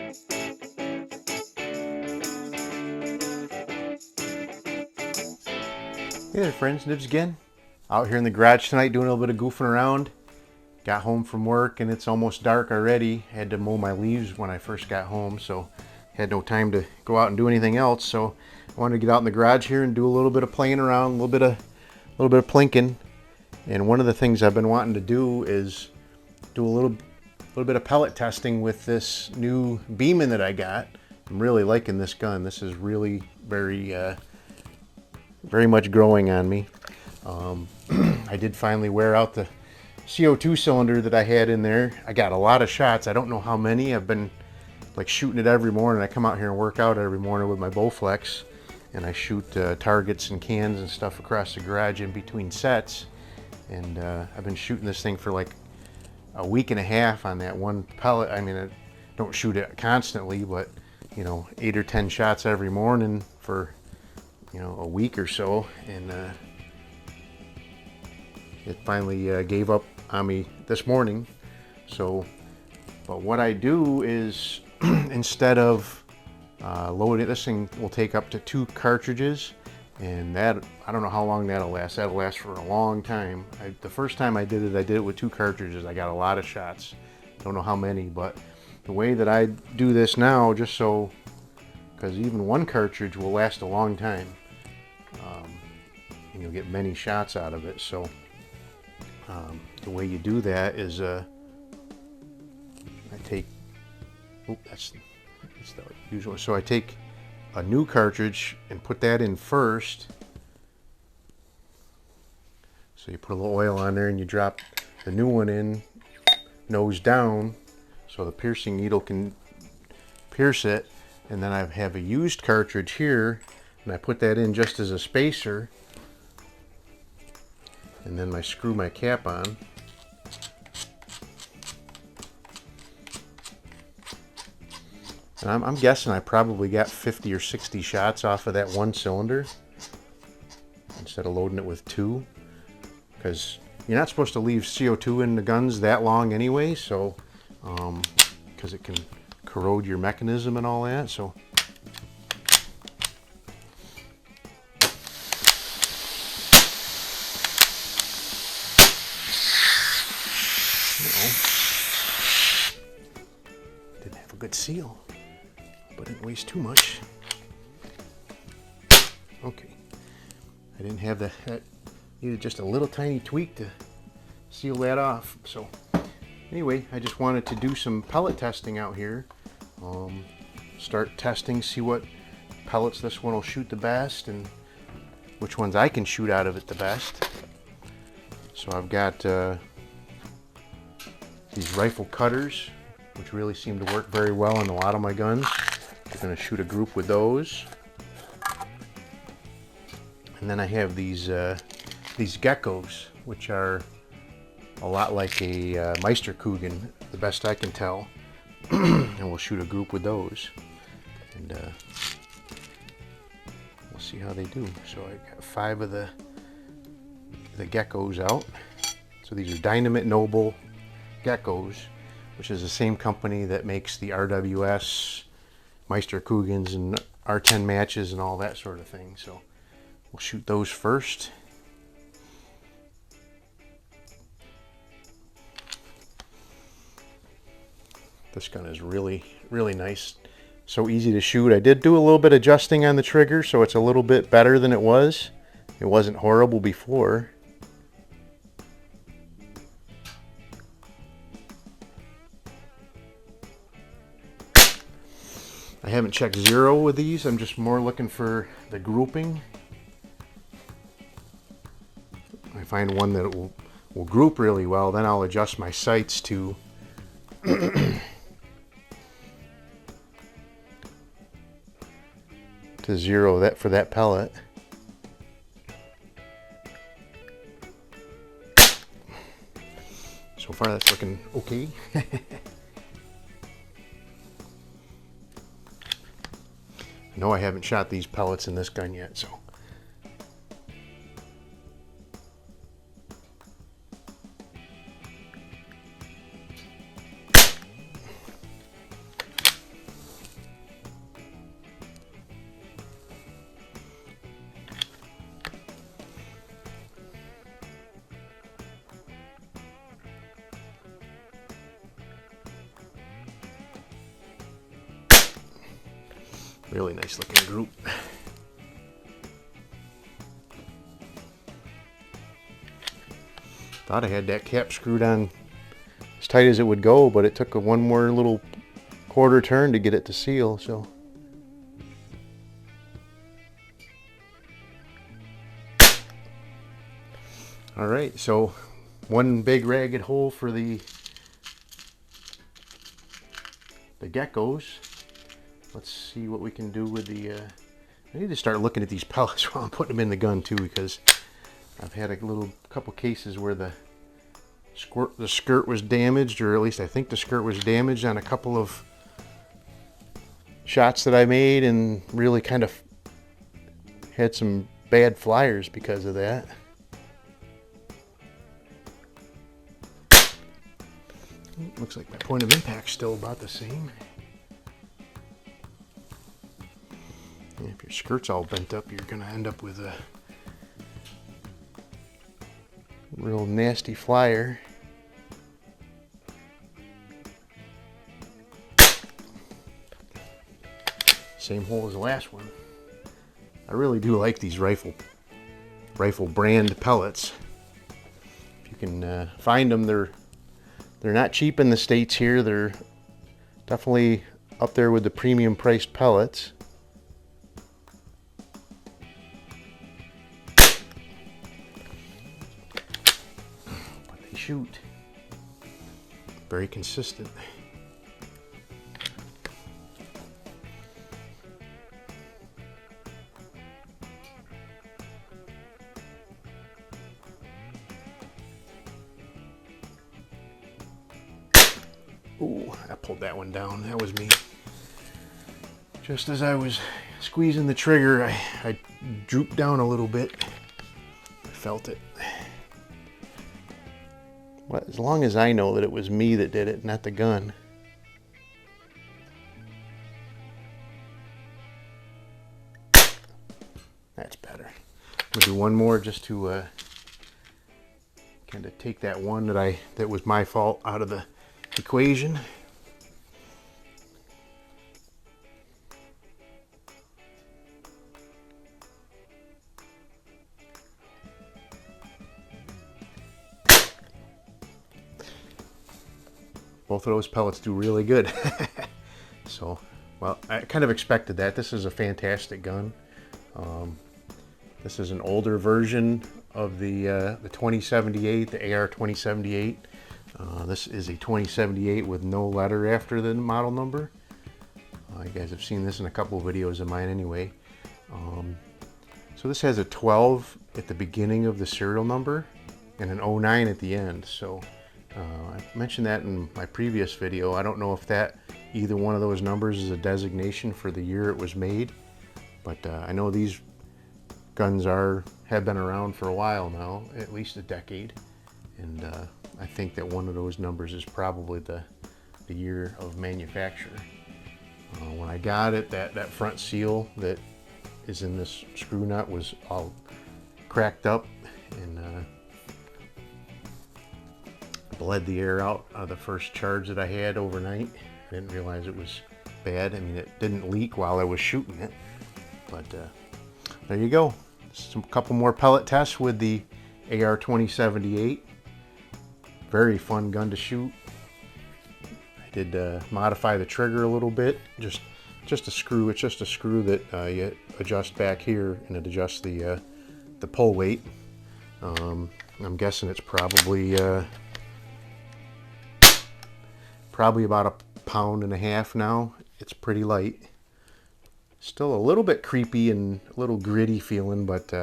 Hey there friends, Nibs again. Out here in the garage tonight doing a little bit of goofing around. Got home from work and it's almost dark already. Had to mow my leaves when I first got home, so had no time to go out and do anything else. So I wanted to get out in the garage here and do a little bit of playing around, a little bit of plinking. And one of the things I've been wanting to do is do a little bit of pellet testing with this new Beeman that I got. I'm really liking this gun. This is really very much growing on me. I did finally wear out the CO2 cylinder that I had in there. I got a lot of shots. I don't know how many. I've been like shooting it every morning. I come out here and work out every morning with my Bowflex, and I shoot targets and cans and stuff across the garage in between sets. And I've been shooting this thing for like a week and a half on that one pellet. I mean, I don't shoot it constantly, but you know, 8 or 10 shots every morning for, you know, a week or so, and it finally gave up on me this morning. So, but what I do is instead of loading, this thing will take up to 2 cartridges, and that, I don't know how long that'll last. That'll last for a long time. The first time I did it with 2 cartridges. I got a lot of shots. Don't know how many, but the way that I do this now, just so, because even 1 cartridge will last a long time. And you'll get many shots out of it. So the way you do that is I take, that's the usual. So I take a new cartridge and put that in first. So you put a little oil on there and you drop the new one in nose down so the piercing needle can pierce it. And then I have a used cartridge here, and I put that in just as a spacer, and then I screw my cap on. And I'm guessing I probably got 50 or 60 shots off of that 1 cylinder instead of loading it with 2, because you're not supposed to leave CO2 in the guns that long anyway, so because it can corrode your mechanism and all that. So didn't have a good seal, but didn't waste too much. Okay, I didn't have that needed just a little tiny tweak to seal that off. So anyway, I just wanted to do some pellet testing out here. Start testing, see what pellets this one will shoot the best and which ones I can shoot out of it the best. So I've got these rifle cutters, which really seem to work very well on a lot of my guns. I'm going to shoot a group with those. And then I have these Gecos, which are a lot like a Meisterkugeln, the best I can tell. And we'll shoot a group with those, and we'll see how they do. So I got 5 of the Gecos out. So these are Dynamit Noble Gecos, which is the same company that makes the RWS, Meisterkugelns, and R10 matches and all that sort of thing. So we'll shoot those first. This gun is really, really nice. So easy to shoot. I did do a little bit of adjusting on the trigger, so it's a little bit better than it was. It wasn't horrible before. I haven't checked zero with these. I'm just more looking for the grouping. I find one that will group really well, then I'll adjust my sights to to zero that for that pellet. So far that's looking okay. I know I haven't shot these pellets in this gun yet, so Really nice looking group. Thought I had that cap screwed on as tight as it would go, but it took one more little quarter turn to get it to seal, so. All right, so one big ragged hole for the geckos. Let's see what we can do with the, I need to start looking at these pellets while I'm putting them in the gun too, because I've had a couple cases where the skirt was damaged, or at least I think the skirt was damaged on a couple of shots that I made, and really kind of had some bad flyers because of that. Looks like my point of impact's still about the same. And if your skirt's all bent up, you're going to end up with a real nasty flyer. Same hole as the last one. I really do like these rifle brand pellets. If you can find them, they're not cheap in the States here. They're definitely up there with the premium priced pellets. But they shoot. Very consistent. Ooh, I pulled that one down. That was me. Just as I was squeezing the trigger, I drooped down a little bit. I felt it. Well, as long as I know that it was me that did it, not the gun. That's better. I'm gonna do one more just to kind of take that one that was my fault out of the equation. Both of those pellets do really good. So, well, I kind of expected that. This is a fantastic gun. This is an older version of the 2078, the AR2078. This is a 2078 with no letter after the model number. You guys have seen this in a couple of videos of mine anyway. So this has a 12 at the beginning of the serial number and an 09 at the end. So I mentioned that in my previous video. I don't know if either one of those numbers is a designation for the year it was made, but I know these guns have been around for a while now, at least a decade, and I think that one of those numbers is probably the year of manufacture. When I got it, that front seal that is in this screw nut was all cracked up and bled the air out of the first charge that I had overnight. I didn't realize it was bad. I mean, it didn't leak while I was shooting it, but there you go. A couple more pellet tests with the AR2078. Very fun gun to shoot. I did modify the trigger a little bit. Just a screw. It's just a screw that you adjust back here, and it adjusts the pull weight. I'm guessing it's probably about 1.5 pounds now. It's pretty light. Still a little bit creepy and a little gritty feeling, but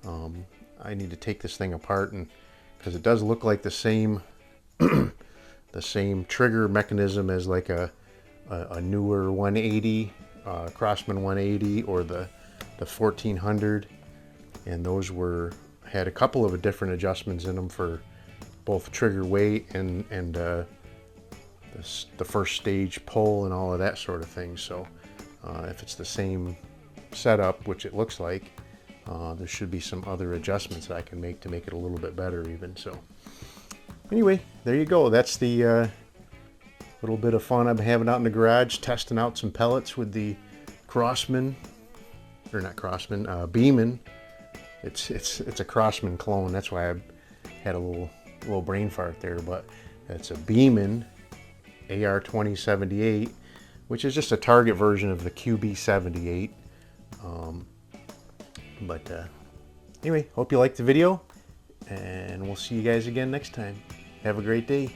I need to take this thing apart, and because it does look like the same the same trigger mechanism as like a newer 180, Crosman 180, or the 1400, and those had a couple of different adjustments in them for both trigger weight and the first stage pull and all of that sort of thing. So if it's the same setup, which it looks like, there should be some other adjustments that I can make to make it a little bit better even. So anyway, there you go. That's the little bit of fun I'm having out in the garage, testing out some pellets with the Crosman, or not Crosman, Beeman. It's a Crosman clone. That's why I had a little brain fart there. But it's a Beeman AR2078, which is just a target version of the QB78. Anyway, hope you liked the video, and we'll see you guys again next time. Have a great day.